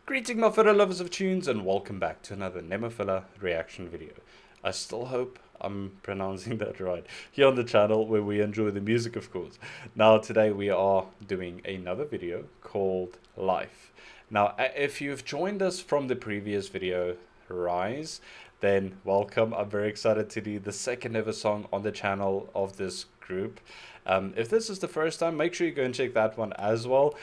Greeting my fellow lovers of tunes and welcome back to another NEMOPHILA reaction video. I still hope I'm pronouncing that right here on the channel where we enjoy the music, of course. Now today we are doing another video called Life. Now if you've joined us from the previous video Rise, then welcome. I'm very excited to do the second ever song on the channel of this group. If this is the first time, make sure you go and check that one as well.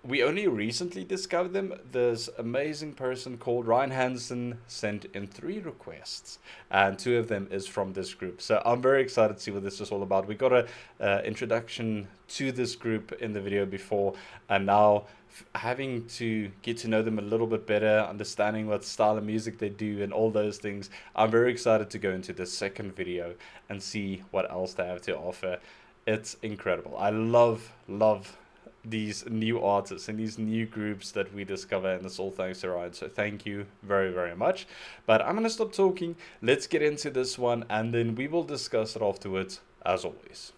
We only recently discovered them. This amazing person called Ryan Hansen sent in 3 requests, and 2 of them is from this group. So I'm very excited to see what this is all about. We got a introduction to this group in the video before, and now having to get to know them a little bit better, understanding what style of music they do and all those things, I'm very excited to go into the second video and see what else they have to offer. It's incredible. I love these new artists and these new groups that we discover, and it's all thanks to Ryan, so thank you very much. But I'm gonna stop talking, let's get into this one, and then we will discuss it afterwards as always.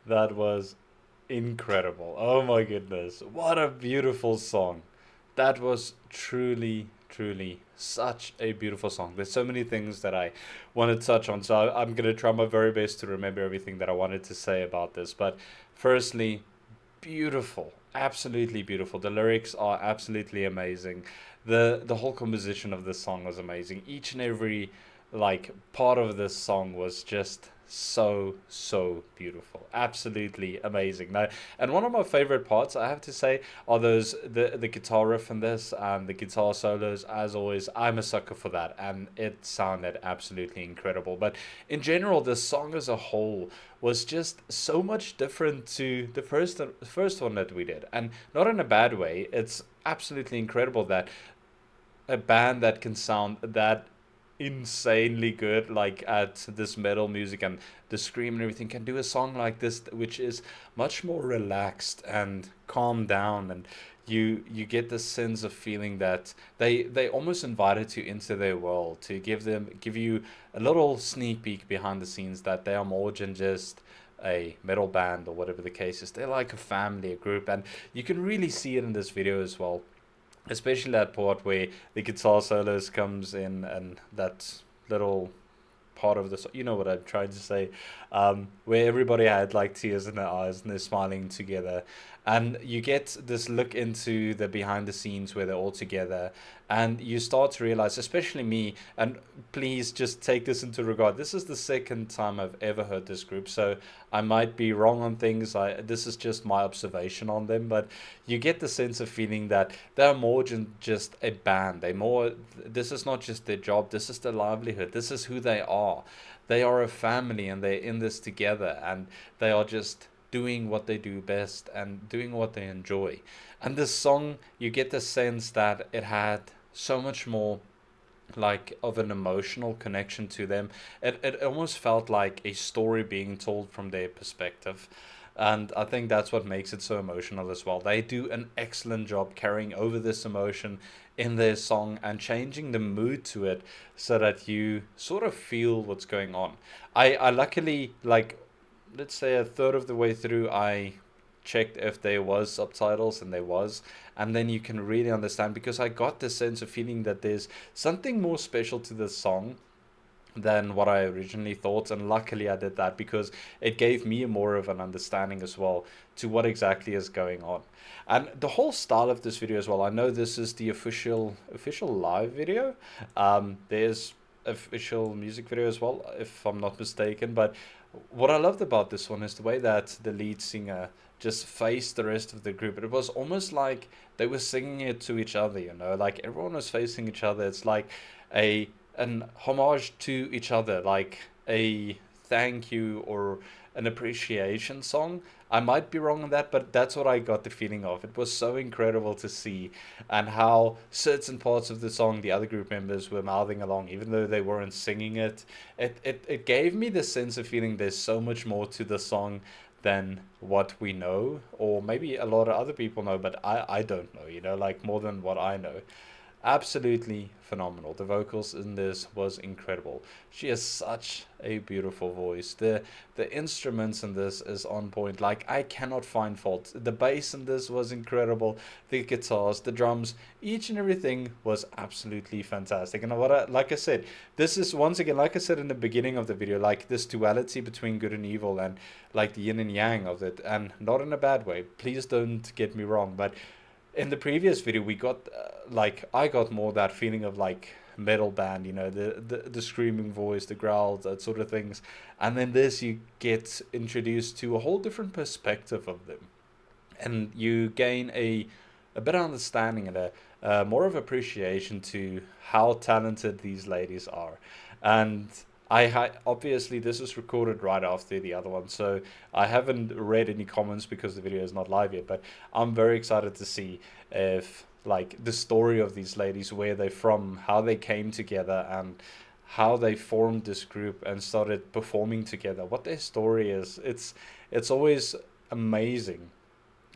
That was incredible. Oh my goodness. What a beautiful song. That was truly, truly such a beautiful song. There's so many things that I want to touch on. So I'm going to try my very best to remember everything that I wanted to say about this. But firstly, beautiful, absolutely beautiful. The lyrics are absolutely amazing. The whole composition of this song was amazing. Each and every like part of this song was just so beautiful, absolutely amazing. Now, and one of my favorite parts, I have to say, are those the guitar riff in this and the guitar solos. As always, I'm a sucker for that, and it sounded absolutely incredible. But in general, the song as a whole was just so much different to the first one that we did, and not in a bad way. It's absolutely incredible that a band that can sound that insanely good, like at this metal music and the scream and everything, can do a song like this, which is much more relaxed and calm down, and you get this sense of feeling that they almost invited you into their world to give you a little sneak peek behind the scenes, that they are more than just a metal band or whatever the case is. They're like a family, a group, and you can really see it in this video as well, especially that part where the guitar solos comes in, and that little part of the you know what I'm trying to say, where everybody had like tears in their eyes and they're smiling together, and you get this look into the behind the scenes where they're all together, and you start to realize, especially me, and please just take this into regard, this is the second time I've ever heard this group, so I might be wrong on things. This is just my observation on them, but you get the sense of feeling that they're more than just a band. They more, this is not just their job, this is their livelihood, this is who they are. They are a family, and they're in this together, and they are just doing what they do best and doing what they enjoy. And this song, you get the sense that it had so much more like of an emotional connection to them. It almost felt like a story being told from their perspective. And I think that's what makes it so emotional as well. They do an excellent job carrying over this emotion in their song and changing the mood to it so that you sort of feel what's going on. I luckily, like, let's say a third of the way through, I checked if there was subtitles, and there was, and then you can really understand, because I got this sense of feeling that there's something more special to this song than what I originally thought, and luckily I did that, because it gave me more of an understanding as well to what exactly is going on. And the whole style of this video as well, I know this is the official live video. There's official music video as well, if I'm not mistaken, but what I loved about this one is the way that the lead singer just faced the rest of the group. It was almost like they were singing it to each other, you know, like everyone was facing each other. It's like a an homage to each other, like a thank you or an appreciation song. I might be wrong on that, but that's what I got the feeling of. It was so incredible to see, and how certain parts of the song the other group members were mouthing along, even though they weren't singing it. It gave me the sense of feeling there's so much more to the song than what we know, or maybe a lot of other people know, but I don't know, you know, like more than what I know. Absolutely phenomenal. The vocals in this was incredible. She has such a beautiful voice. The instruments in this is on point. Like, I cannot find fault. The bass in this was incredible. The guitars, the drums, each and everything was absolutely fantastic. And like I said, this is once again, like I said in the beginning of the video, like this duality between good and evil, and like the yin and yang of it, and not in a bad way. Please don't get me wrong, but in the previous video we got like I got more that feeling of like metal band, you know, the screaming voice, the growls, that sort of things, and then this you get introduced to a whole different perspective of them, and you gain a better understanding and a more of appreciation to how talented these ladies are. And obviously this was recorded right after the other one, so I haven't read any comments because the video is not live yet. But I'm very excited to see if like the story of these ladies, where they're from, how they came together, and how they formed this group and started performing together. What their story is. It's always amazing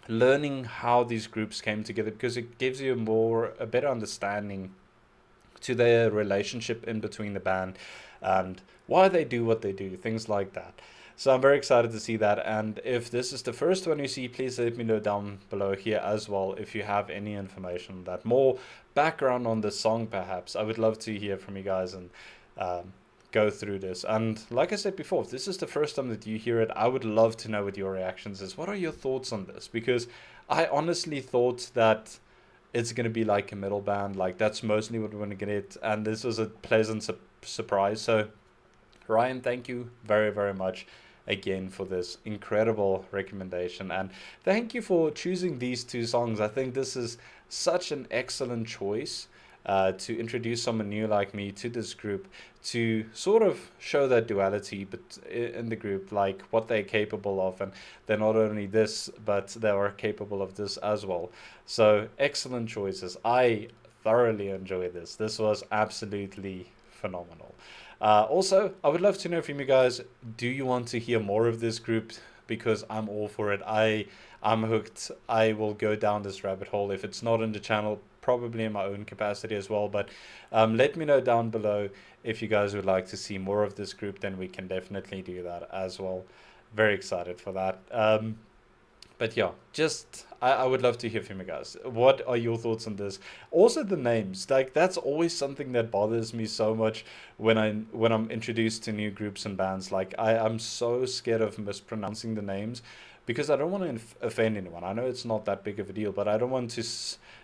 learning how these groups came together, because it gives you a better understanding to their relationship in between the band, and why they do what they do, things like that. So I'm very excited to see that. And if this is the first one you see, please let me know down below here as well if you have any information on that, more background on the song perhaps. I would love to hear from you guys and go through this. And like I said before, if this is the first time that you hear it, I would love to know what your reactions is. What are your thoughts on this? Because I honestly thought that it's going to be like a metal band, like that's mostly what we're going to get, and this was a pleasant surprise. So Ryan, thank you very, very much again for this incredible recommendation, and thank you for choosing these two songs. I think this is such an excellent choice to introduce someone new like me to this group, to sort of show that duality but in the group, like what they're capable of, and they're not only this but they are capable of this as well. So excellent choices. I thoroughly enjoy this. This was absolutely phenomenal. Also, I would love to know from you guys, do you want to hear more of this group? Because I'm all for it. I'm hooked. I will go down this rabbit hole. If it's not in the channel, probably in my own capacity as well. But let me know down below if you guys would like to see more of this group, then we can definitely do that as well. Very excited for that. But yeah, just I would love to hear from you guys. What are your thoughts on this? Also the names, like that's always something that bothers me so much when I'm introduced to new groups and bands. Like I'm so scared of mispronouncing the names because I don't want to offend anyone. I know it's not that big of a deal, but I don't want to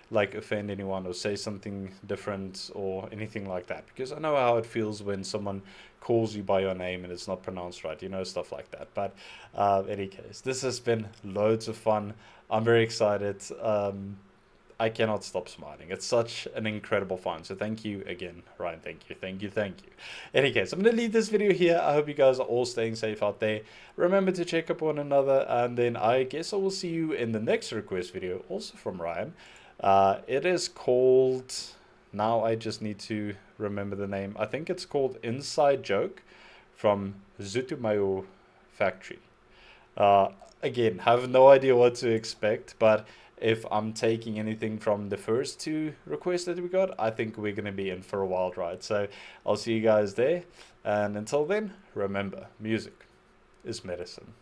like offend anyone or say something different or anything like that, because I know how it feels when someone calls you by your name and it's not pronounced right, stuff like that. But in any case, this has been loads of fun. I'm very excited. I cannot stop smiling. It's such an incredible fun. So thank you again, Ryan. Thank you, thank you, thank you. In any case, I'm going to leave this video here. I hope you guys are all staying safe out there. Remember to check up one another, and then I guess I will see you in the next request video, also from Ryan. It is called, now I just need to remember the name. I think it's called Inside Joke from Zutumayo Factory. Again, have no idea what to expect, but if I'm taking anything from the first two requests that we got, I think we're going to be in for a wild ride. So I'll see you guys there. And until then, remember, music is medicine.